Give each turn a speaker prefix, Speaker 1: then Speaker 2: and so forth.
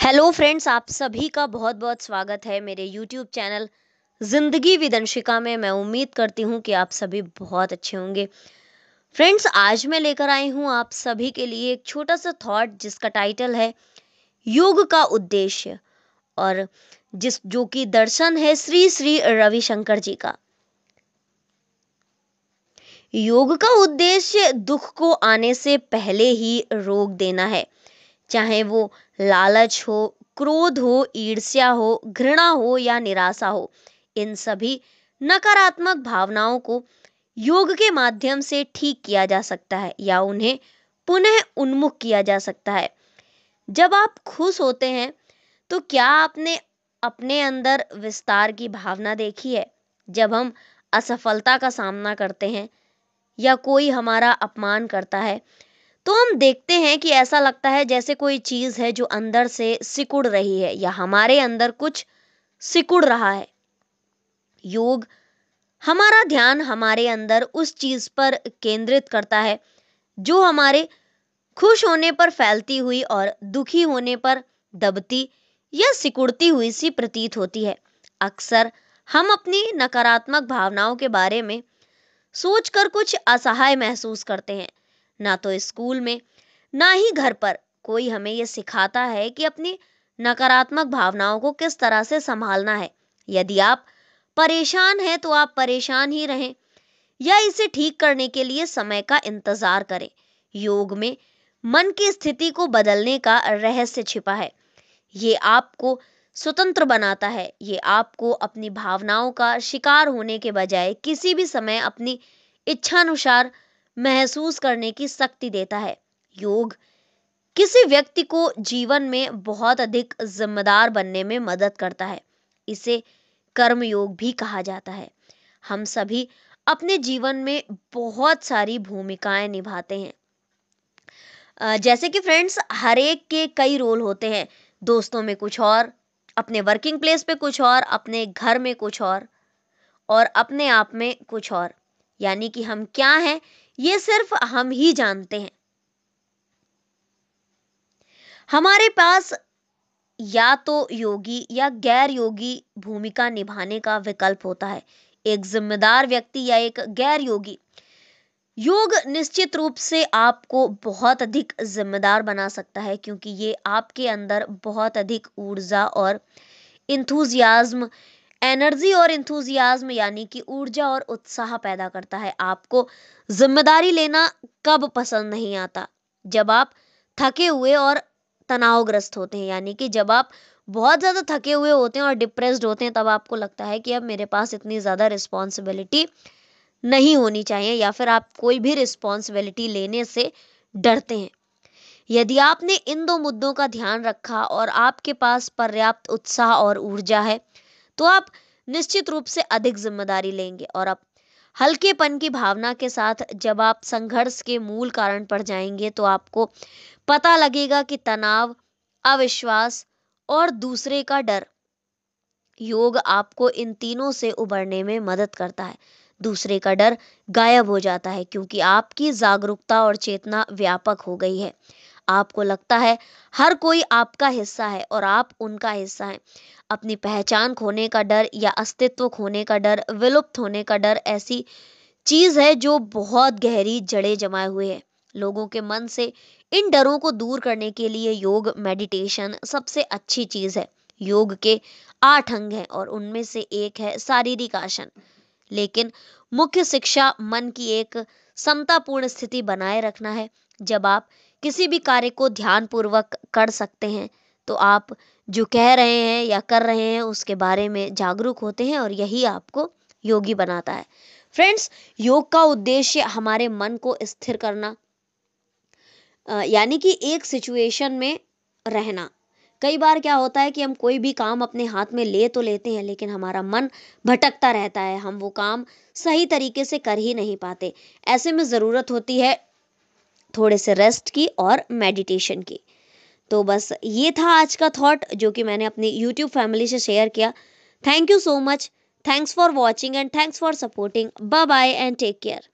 Speaker 1: Hello friends, आप सभी का बहुत बहुत स्वागत है मेरे यूट्यूब चैनल जिंदगी विद अंशिका में। मैं उम्मीद करती हूँ कि आप सभी बहुत अच्छे होंगे। फ्रेंड्स, आज मैं लेकर आई हूँ आप सभी के लिए एक छोटा सा थॉट जिसका टाइटल है योग का उद्देश्य, और जो कि दर्शन है श्री श्री रविशंकर जी का। योग का उद्देश्य दुख को आने से पहले ही रोक देना है, चाहे वो लालच हो, क्रोध हो, ईर्ष्या हो, घृणा हो या निराशा हो। इन सभी नकारात्मक भावनाओं को योग के माध्यम से ठीक किया जा सकता है या उन्हें पुनः उन्मुख किया जा सकता है। जब आप खुश होते हैं तो क्या आपने अपने अंदर विस्तार की भावना देखी है? जब हम असफलता का सामना करते हैं या कोई हमारा अपमान करता है तो हम देखते हैं कि ऐसा लगता है जैसे कोई चीज है जो अंदर से सिकुड़ रही है या हमारे अंदर कुछ सिकुड़ रहा है। योग हमारा ध्यान हमारे अंदर उस चीज पर केंद्रित करता है जो हमारे खुश होने पर फैलती हुई और दुखी होने पर दबती या सिकुड़ती हुई सी प्रतीत होती है। अक्सर हम अपनी नकारात्मक भावनाओं के बारे में सोचकर कुछ असहाय महसूस करते हैं। ना तो स्कूल में ना ही घर पर कोई हमें यह सिखाता है कि अपनी नकारात्मक भावनाओं को किस तरह से संभालना है। यदि आप परेशान हैं तो आप परेशान ही रहें या इसे ठीक करने के लिए समय का इंतजार करें। योग में मन की स्थिति को बदलने का रहस्य छिपा है। ये आपको स्वतंत्र बनाता है। ये आपको अपनी भावनाओं का शिकार होने के बजाय किसी भी समय अपनी इच्छानुसार महसूस करने की शक्ति देता है। योग किसी व्यक्ति को जीवन में बहुत अधिक जिम्मेदार बनने में मदद करता है। इसे कर्म योग भी कहा जाता है। हम सभी अपने जीवन में बहुत सारी भूमिकाएं निभाते हैं। जैसे कि फ्रेंड्स, हर एक के कई रोल होते हैं। दोस्तों में कुछ और, अपने वर्किंग प्लेस पे कुछ और, अपने घर में कुछ और अपने आप में कुछ और। यानी कि हम क्या हैं ये सिर्फ हम ही जानते हैं। हमारे पास या तो योगी या गैर योगी भूमिका निभाने का विकल्प होता है। एक जिम्मेदार व्यक्ति या एक गैर योगी। योग निश्चित रूप से आपको बहुत अधिक जिम्मेदार बना सकता है, क्योंकि ये आपके अंदर बहुत अधिक ऊर्जा और इंथुजियाज्म, एनर्जी और इंथुजियाज्म यानी कि ऊर्जा और उत्साह पैदा करता है। आपको जिम्मेदारी लेना कब पसंद नहीं आता? जब आप थके हुए और तनावग्रस्त होते हैं, यानी कि जब आप बहुत ज्यादा थके हुए होते हैं और डिप्रेस्ड होते हैं, तब आपको लगता है कि अब मेरे पास इतनी ज्यादा रिस्पॉन्सिबिलिटी नहीं होनी चाहिए, या फिर आप कोई भी रिस्पॉन्सिबिलिटी लेने से डरते हैं। यदि आपने इन दो मुद्दों का ध्यान रखा और आपके पास पर्याप्त उत्साह और ऊर्जा है तो आप निश्चित रूप से अधिक जिम्मेदारी लेंगे। और अब हल्केपन की भावना के साथ जब आप संघर्ष के मूल कारण पर जाएंगे तो आपको पता लगेगा कि तनाव, अविश्वास और दूसरे का डर, योग आपको इन तीनों से उबरने में मदद करता है। दूसरे का डर गायब हो जाता है क्योंकि आपकी जागरूकता और चेतना व्यापक हो गई है। आपको लगता है हर कोई आपका हिस्सा है और आप उनका हिस्सा हैं। अपनी पहचान खोने का डर या अस्तित्व खोने का डर, विलुप्त होने का डर ऐसी चीज है जो बहुत गहरी जड़ें जमाए हुए है लोगों के मन से। इन डरों को दूर करने के लिए योग मेडिटेशन सबसे अच्छी चीज है। योग के 8 अंग हैं और उनमें से एक है शारीरिक आसन। लेकिन मुख्य शिक्षा मन की एक समतापूर्ण स्थिति बनाए रखना है। जब आप किसी भी कार्य को ध्यान पूर्वक कर सकते हैं तो आप जो कह रहे हैं या कर रहे हैं उसके बारे में जागरूक होते हैं, और यही आपको योगी बनाता है। फ्रेंड्स, योग का उद्देश्य हमारे मन को स्थिर करना, यानी कि एक सिचुएशन में रहना। कई बार क्या होता है कि हम कोई भी काम अपने हाथ में ले तो लेते हैं, लेकिन हमारा मन भटकता रहता है, हम वो काम सही तरीके से कर ही नहीं पाते। ऐसे में ज़रूरत होती है थोड़े से रेस्ट की और मेडिटेशन की। तो बस ये था आज का थॉट जो कि मैंने अपनी यूट्यूब फैमिली से शेयर किया। Thank you so much. Thanks for watching and thanks for supporting. Bye bye and take care.